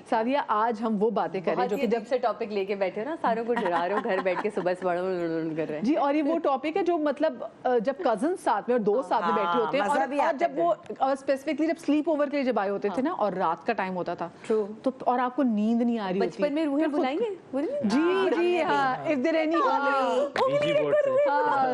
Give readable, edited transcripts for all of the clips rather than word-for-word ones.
सादिया, आज हम वो बातें करें जो कि जब से टॉपिक लेके बैठे हो ना, सारों को डरा रहे हो घर बैठ के, सुबह सुबह कर रहे हैं जी। और ये वो टॉपिक है जो मतलब जब कजन साथ में और दोस्त साथ में बैठे होते हैं, और जब वो स्पेसिफिकली जब स्लीप ओवर के लिए जब आए होते थे ना, और रात का टाइम होता था तो, और आपको नींद नहीं आ रही होती, बचपन में रूहें बुलाएंगे जी जी हाँ, if there any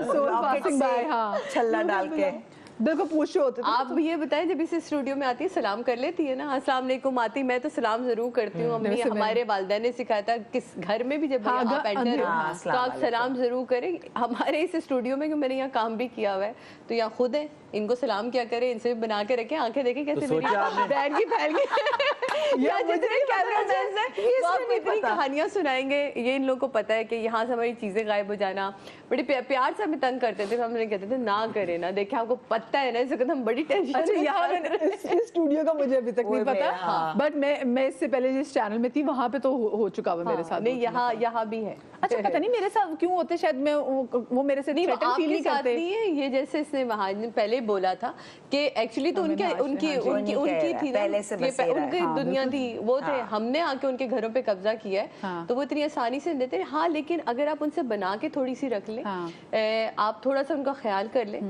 soul passing by, हाँ छल्ला डाल के देखो पूछे होते थे। आप ये बताएं, जब इसे स्टूडियो में आती है सलाम कर लेती है ना? अस्सलाम वालेकुम आती, मैं तो सलाम जरूर करती हूँ। अम्मी हमारे वालिदैन ने सिखाया था, किस घर में भी जब आप एंटर हो तो आप सलाम जरूर करें। हमारे इस स्टूडियो में, मैंने यहाँ काम भी किया हुआ है, तो यहाँ खुद है, इनको सलाम क्या करें, इनसे बना के रखें, आंखें देखें कैसे मेरी बैठ गई फैल गई। या जितने कैमरामैन हैं वो आपको इतनी कहानियां सुनाएंगे, ये इन लोगों को पता है कि यहाँ से हमारी चीजें गायब हो जाना। बड़े प्यार से हमें तंग करते थे, हमने कहते थे ना करे ना, देखे आपको पता है ना, इस वक्त हम बड़ी टेंशन। अच्छा, यहाँ इस स्टूडियो का मुझे अभी तक नहीं पता, बट मैं इससे पहले जिस चैनल में थी वहाँ पे तो हो चुका हुआ मेरे साथ। नहीं, यहाँ भी है। अच्छा, पता नहीं मेरे साथ क्यों होते, शायद मैं वो मेरे से नहीं, फील नहीं करते। नहीं है ये, जैसे इसने वहाँ पहले बोला था कि एक्चुअली तो उनकी थी ना, उनकी दुनिया थी, वो थे, हमने आके उनके घरों पे कब्जा किया है, तो वो इतनी आसानी से देते हैं। हाँ, लेकिन अगर आप उनसे बना के थोड़ी सी रख लें, आप थोड़ा सा उनका ख्याल कर लें।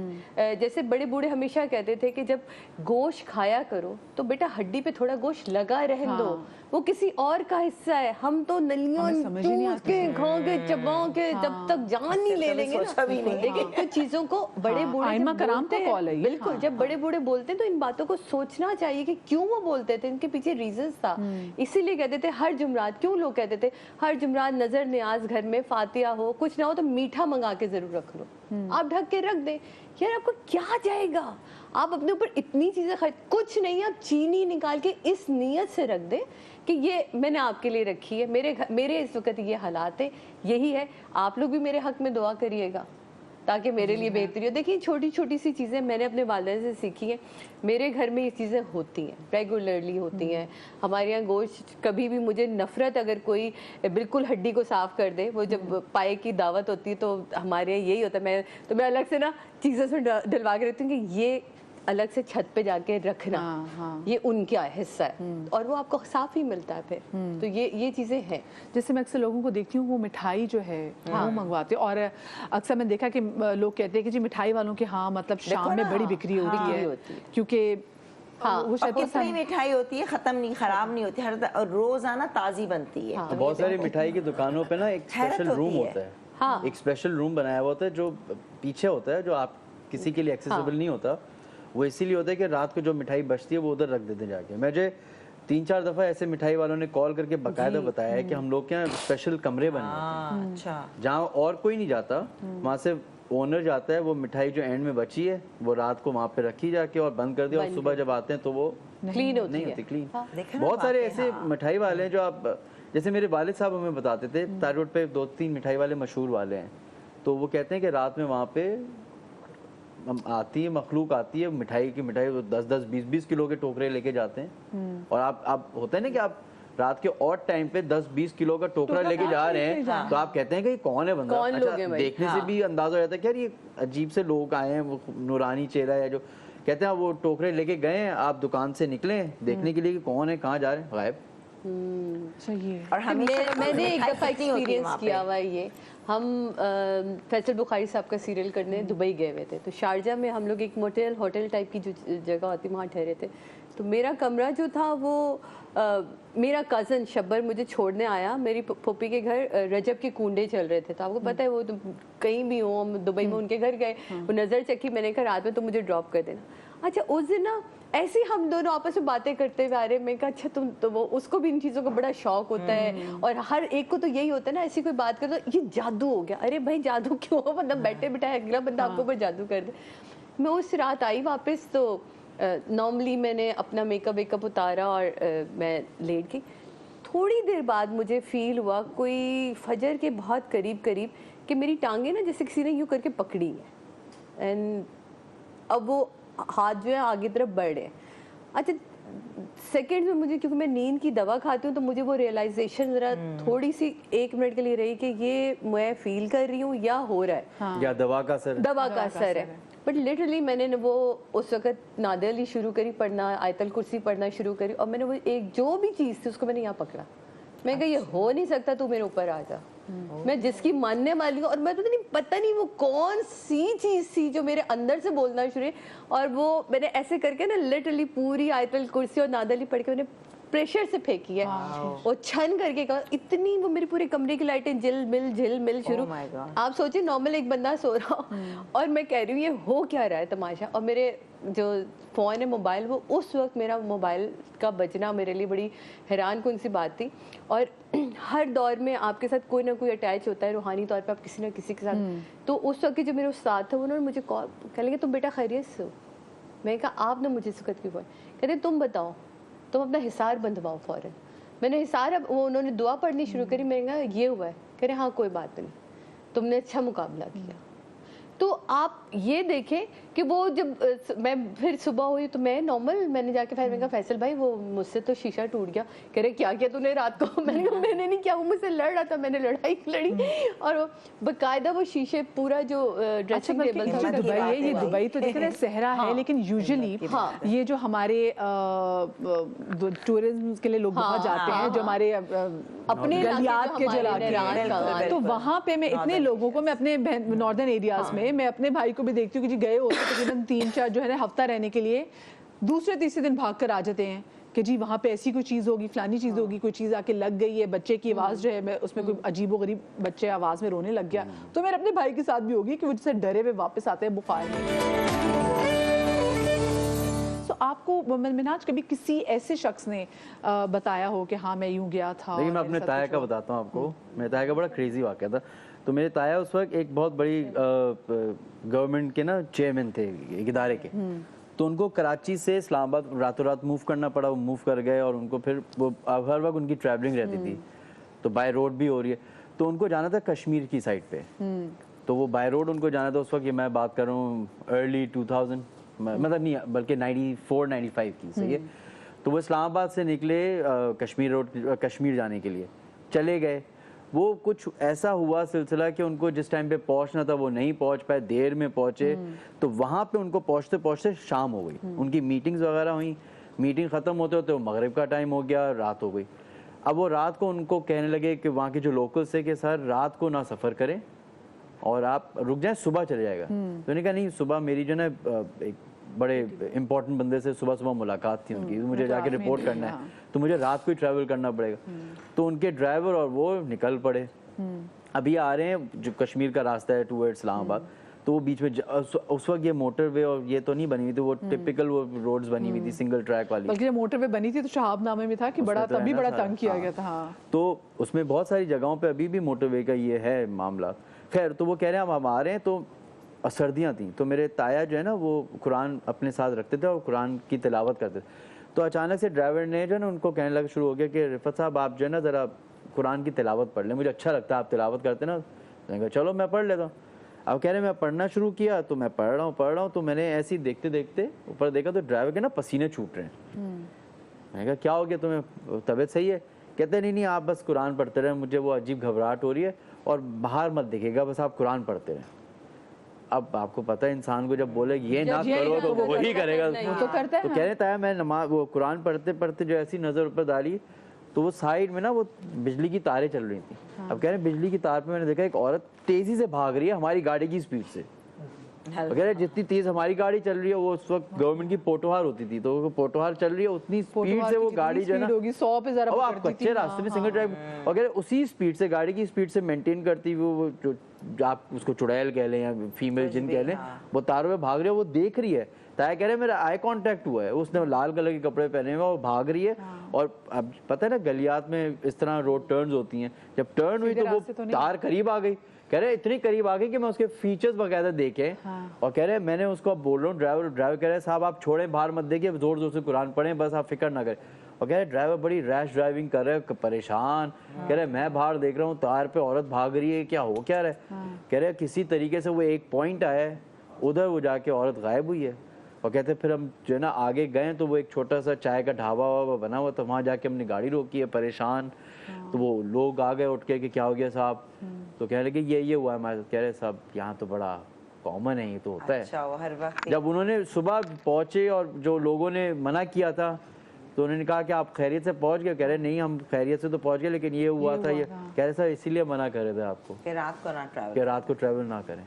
जैसे बड़े बूढ़े हमेशा कहते थे कि जब गोश्त खाया करो तो बेटा हड्डी पे थोड़ा गोश्त लगा रहने दो, वो किसी और का हिस्सा है। हम तो नलियों के घाव के चबा के जब तक जान नहीं ले लेंगे ना, लेकिन कुछ चीजों को बड़े बूढ़े बिल्कुल जब बड़े बूढ़े बोलते हैं तो इन बातों को सोचना चाहिए कि क्यों वो बोलते थे, इनके पीछे रीजंस था। इसीलिए कहते थे हर जुमरात, क्यों लोग कहते थे हर जुमरात नजर न्याज घर में फातिहा हो, कुछ ना हो तो मीठा मंगा के जरूर रख लो, आप ढक के रख दे। यार आपको क्या जाएगा, आप अपने ऊपर इतनी चीजें खरीद, कुछ नहीं, आप चीनी निकाल के इस नियत से रख दे कि ये मैंने आपके लिए रखी है, मेरे इस वक्त ये हालात है, यही है, आप लोग भी मेरे हक में दुआ करिएगा ताकि मेरे लिए बेहतरी हो। देखिए छोटी छोटी सी चीज़ें मैंने अपने वालिदैन से सीखी हैं, मेरे घर में ये चीज़ें होती हैं, रेगुलरली होती हैं। हमारे यहाँ गोश्त कभी भी, मुझे नफरत अगर कोई बिल्कुल हड्डी को साफ कर दे, वो जब पाए की दावत होती है तो हमारे यहाँ यही होता है, मैं अलग से ना चीज़ें से डलवा के रखती हूँ कि ये अलग से छत पे जाके रखना, ये उनका हिस्सा है, और वो आपको साफ ही मिलता है फिर। तो ये चीजें हैं। जैसे मैं अक्सर लोगों को देखती हूँ वो मिठाई जो है वो मंगवाते, और अक्सर मैं देखा कि लोग कहते हैं कि जी मिठाई वालों के हाँ मतलब शाम में बड़ी बिक्री होती है, क्योंकि वो शायद मिठाई होती है, खत्म नहीं, खराब नहीं होती, हर रोजाना ताजी बनती है। बहुत सारी मिठाई की दुकानों पे ना एक स्पेशल रूम होता है, एक स्पेशल रूम बनाया हुआ होता है जो पीछे होता है, जो आप किसी के लिए एक्सेसिबल नहीं होता। वो इसीलिए होता है कि रात को जो मिठाई बचती है वो उधर रख देते जाके। मुझे 3-4 दफ़ा ऐसे मिठाई वालों ने कॉल करके बकायदा बताया है कि हम लोग के यहाँ स्पेशल कमरे बने हैं, अच्छा, जहाँ और कोई नहीं जाता, वहाँ से ओनर जाता है, वो मिठाई जो एंड में बची है वो रात को वहाँ पे रखी जाके और बंद कर दिया, और सुबह जब आते हैं तो वो क्लीन नहीं होती क्लीन। बहुत सारे ऐसे मिठाई वाले हैं जो आप, जैसे मेरे वालिद साहब हमें बताते थे, तार रोड पे 2-3 मिठाई वाले मशहूर वाले हैं, तो वो कहते हैं कि रात में वहाँ पे आती है मखलूक आती है, मिठाई 10-10 20-20 किलो के टोकरे लेके जाते हैं, और आप होता है ना कि आप रात के और टाइम पे 10-20 किलो का टोकरा लेके जा रहे हैं, तो आप कहते हैं कि कौन है बंदा, अच्छा देखने से भी अंदाजा हो जाता है कि यार ये अजीब से लोग आए हैं, वो नूरानी चेहरा है जो, कहते हैं वो टोकरे लेके गए हैं, आप दुकान से निकले देखने के लिए कि कौन है, कहाँ जा रहे हैं, गायब। और मैंने एक दफा एक्सपीरियंस किया हुआ ये, हम फैसल बुखारी साहब का सीरियल करने दुबई गए हुए थे, तो शारजा में हम लोग एक मोटेल होटल टाइप की जो जगह होती वहाँ ठहरे थे, तो मेरा कमरा जो था वो मेरा कज़न शब्बर मुझे छोड़ने आया, मेरी फूफी के घर रजब के कुंडे चल रहे थे, तो आपको पता है वो तो कहीं भी हो, हम दुबई में उनके घर गए, वो नज़र चखी, मैंने कहा रात में तो मुझे ड्रॉप कर देना। अच्छा उस दिन ना ऐसे हम दोनों आपस में बातें करते हुए आ रहे, मैं कहा अच्छा तुम तो, वो उसको भी इन चीज़ों का बड़ा शौक होता है, और हर एक को तो यही होता है ना, ऐसी कोई बात कर तो ये जादू हो गया, अरे भाई जादू क्यों हो, मतलब बैठे बिठाए अगला बंदा आपको ऊपर जादू कर दे। मैं उस रात आई वापस, तो नॉर्मली मैंने अपना मेकअप उतारा और मैं लेट गई। थोड़ी देर बाद मुझे फील हुआ कोई फजर के बहुत करीब कि मेरी टांगे ना जैसे किसी ने यूँ करके पकड़ी है, एंड अब वो हाथ जो है आगे तरफ बढ़े। अच्छा सेकेंड में मुझे, क्योंकि मैं नींद की दवा खाती हूँ, तो मुझे वो रियलाइजेशन जरा थोड़ी सी 1 मिनट के लिए रही कि ये मैं फील कर रही हूँ या हो रहा है, या दवा का असर है। बट लिटरली मैंने वो उस वक्त नादे अली शुरू करी पढ़ना, आयतल कुर्सी पढ़ना शुरू करी, और मैंने वो एक जो भी चीज़ थी उसको मैंने यहाँ पकड़ा। मैं कहा ये हो नहीं सकता, तू मेरे ऊपर आ जा, मैं जिसकी मानने वाली हूँ। और मैं तो नहीं, पता नहीं वो कौन सी चीज़ थी जो मेरे अंदर से बोलना शुरू, और वो मैंने ऐसे करके ना लिटरली पूरी आयतल कुर्सी और नादे अली पढ़ के मैंने प्रेशर से फेंकी है, वो छन करके कहा, इतनी वो मेरी पूरे कमरे की लाइटें झिल मिल शुरू। आप सोचिए नॉर्मल एक बंदा सो रहा हो और मैं कह रही हूँ ये हो क्या रहा है तमाशा। और मेरे जो फ़ोन है मोबाइल, वो उस वक्त मेरा मोबाइल का बजना मेरे लिए बड़ी हैरान कुन सी बात थी। और हर दौर में आपके साथ कोई ना कोई अटैच होता है रूहानी तौर पे, आप किसी ना किसी के साथ। तो उस वक्त के जो मेरे उस्ताद थे उन्होंने मुझे कॉल कह लगे तुम बेटा खैरियत से हो। मैं कहा आपने मुझे इस वक्त क्यों फ़ोन, कहते तुम बताओ, तुम अपना हिसार बंधवाओ फ़ौरन। मैंने हिसार, अब वो उन्होंने दुआ पढ़नी शुरू करी, मैंने कहा ये हुआ है, कह रहे हाँ कोई बात नहीं, तुमने अच्छा मुकाबला किया। तो आप ये देखें कि वो जब मैं फिर सुबह हुई तो मैं नॉर्मल, मैंने जाके फिर मैंने कहा फैसल भाई वो मुझसे तो शीशा टूट गया। कह रहे क्या किया तूने रात को? मैंने कहा मैंने नहीं किया, वो मुझसे लड़ रहा था, मैंने लड़ाई लड़ी। और वो बाकायदा वो शीशे पूरा जो ड्रेसिंग टेबल था, दुबई है, ये दुबई तो देख रहे सहरा है, लेकिन यूजुअली ये जो हमारे टूरिज्म के लिए लोग वहाँ जाते हैं, जो हमारे अपने गलियात के जो इलाके, तो वहाँ पे मैं इतने लोगों को, मैं अपने नॉर्दर्न एरियाज में मैं अपने भाई को भी देखती हूँ कि जी गए होते तकरीबन 3-4 जो है ना हफ्ता रहने के लिए, दूसरे तीसरे दिन भाग कर आ जाते हैं कि जी वहाँ पे ऐसी कोई चीज़ होगी, फलानी चीज़ होगी, कोई चीज़ आके लग गई है, बच्चे की आवाज़ जो है मैं उसमें कोई अजीबो गरीब बच्चे आवाज़ में रोने लग गया। तो मेरे अपने भाई के साथ भी होगी कि वो जैसे डरे हुए वापस आते हैं बुखार में। तो आपको मिनाज कभी किसी ऐसे शख्स ने बताया हो कि हाँ मैं यूँ गया था? देखिए मैं अपने ताया का बताता हूँ आपको। मेरे ताया का बड़ा क्रेजी वाक़या था। तो मेरे ताया उस वक्त एक बहुत बड़ी गवर्नमेंट के ना चेयरमैन थे एक इदारे के। तो उनको कराची से इस्लामाबाद रातों रात मूव करना पड़ा, वो मूव कर गए और उनको फिर वो हर वक्त उनकी ट्रैवलिंग रहती थी, तो बाय रोड भी हो रही है। तो उनको जाना था कश्मीर की साइड पे, तो वो बाय रोड उनको जाना था। उस वक्त ये मैं बात कर रहा हूँ अर्ली 2000, मतलब नहीं बल्कि 94-95 की, सही है। तो वो इस्लामाबाद से निकले कश्मीर रोड, कश्मीर जाने के लिए चले गए। वो कुछ ऐसा हुआ सिलसिला कि उनको जिस टाइम पे पहुंचना था वो नहीं पहुंच पाए, देर में पहुंचे। तो वहाँ पे उनको पहुंचते पहुंचते शाम हो गई। उनकी मीटिंग्स वगैरह हुई, मीटिंग ख़त्म होते होते मगरिब का टाइम हो गया, रात हो गई। अब वो रात को उनको कहने लगे कि वहाँ के जो लोकल्स थे कि सर रात को ना सफ़र करें और आप रुक जाएं, सुबह चले जाएगा। तो उन्होंने कहा नहीं, सुबह मेरी जो है एक बड़े इंपॉर्टेंट बंदे से सुबह सुबह मुलाकात थी उनकी, तो मुझे जाके रिपोर्ट करना है, तो मुझे रात को ही ट्रैवल करना पड़ेगा। तो उनके ड्राइवर और वो निकल पड़े। अभी आ रहे हैं जो कश्मीर का रास्ता है टूवर्ड इस्लामाबाद, तो वो बीच में उस वक्त ये मोटरवे और ये तो नहीं बनी हुई थी, वो टिपिकल वो रोड्स बनी हुई थी सिंगल ट्रैक वाली। बल्कि मोटरवे बनी थी तो शहाबनामे में था कि बड़ा तभी बड़ा तंग किया गया था। हाँ। तो उसमें बहुत सारी जगहों पे अभी भी मोटरवे का ये है मामला। खैर, तो वो कह रहे हैं हम आ रहे हैं, तो सर्दियाँ थी, तो मेरे ताया जो है ना वो कुरान अपने साथ रखते थे और कुरान की तिलावत करते थे। तो अचानक से ड्राइवर ने जो है ना उनको कहने लगा शुरू हो गया कि रिफत साहब आप जो है ना ज़रा कुरान की तिलावत पढ़ लें, मुझे अच्छा लगता है आप तिलावत करते ना। मैंने कहा चलो मैं पढ़ लेता हूँ। अब कह रहे मैं पढ़ना शुरू किया, तो मैं पढ़ रहा हूँ, तो मैंने ऐसे ही देखते देखते ऊपर देखा तो ड्राइवर के ना पसीने छूट रहे हैं। मैंने कहा क्या हो गया तुम्हें, तबीयत सही है? कहते नहीं आप बस कुरान पढ़ते रहे, मुझे वो अजीब घबराहट हो रही है और बाहर मत दिखेगा, बस आप कुरान पढ़ते रहे। अब आपको पता है इंसान को जब बोले ये ना करो तो वो ही करेगा, तो करता है। तो कह रहे था मैं नमाज वो कुरान पढ़ते पढ़ते जो ऐसी नजर ऊपर डाली तो वो साइड में ना वो बिजली की तारें चल रही थी। अब कह रहे बिजली की तार पे मैंने देखा एक औरत तेजी से भाग रही है हमारी गाड़ी की स्पीड से। वगैरह जितनी तेज हमारी गाड़ी चल रही है, वो उस वक्त गवर्नमेंट की पोटोहार होती थी, तो पोटोहार चल रही है उतनी स्पीड से वो गाड़ी जो है ना 100 पे जरा आप कच्चे रास्ते में सिंगल ड्राइव वगैरह उसी स्पीड से गाड़ी की स्पीड से मेंटेन करती हुई वो जो आप उसको चुड़ैल कह लें या फीमेल जिन कह लें, वो तारों में भाग रही है, वो देख रही है। ताया कह रहे मेरा आई कांटेक्ट हुआ है, उसने लाल कलर के कपड़े पहने हुए वो भाग रही है। और अब पता है ना गलियात में इस तरह रोड टर्न्स होती हैं, जब टर्न हुई तो वो तार करीब आ गई। कह रहे इतनी करीब आ गई कि मैं उसके फीचर्स वगैरह देखे। और कह रहे मैंने उसको अब बोल रहा हूँ ड्राइवर कह रहे साहब आप छोड़ें, बाहर मत देखिए, जोर जोर से कुरान पढ़ें, बस आप फिक्र ना करें। और कह रहे ड्राइवर बड़ी रैश ड्राइविंग कर रहे हैं, परेशान। कह रहे मैं बाहर देख रहा हूँ तार पे औरत भाग रही है, क्या हो क्या रहा है। कह रहे किसी तरीके से वो एक पॉइंट आया, उधर वो जाके औरत गायब हुई है। और कहते फिर हम जो है ना आगे गए तो वो एक छोटा सा चाय का ढाबा बना हुआ था, वहाँ जाके हमने गाड़ी रोकी है परेशान। तो वो लोग आ गए उठ के कि क्या हो गया साहब, तो कह रहे कि ये हुआ है हमारे। कह रहे साहब यहाँ तो बड़ा कॉमन है, ये तो होता है। अच्छा, वो हर वक्त जब उन्होंने सुबह पहुंचे और जो लोगों ने मना किया था तो उन्होंने कहा कि आप खैरियत से पहुंच गए, कह रहे नहीं हम खैरियत से तो पहुंच गए लेकिन ये हुआ था, ये कह रहे सर इसीलिए मना कर रहे थे आपको कि रात को ना ट्रैवल, कि रात को ट्रैवल ना करें।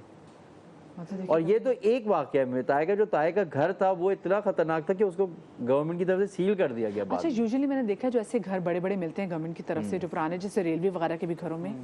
और ये तो एक वाकया में ताए का, जो ताए का घर था वो इतना खतरनाक था कि उसको गवर्नमेंट की तरफ से सील कर दिया गया। अच्छा, यूजुअली मैंने देखा जो ऐसे घर बड़े बड़े मिलते हैं गवर्नमेंट की तरफ से, जो पुराने जैसे रेलवे वगैरह के भी घरों में,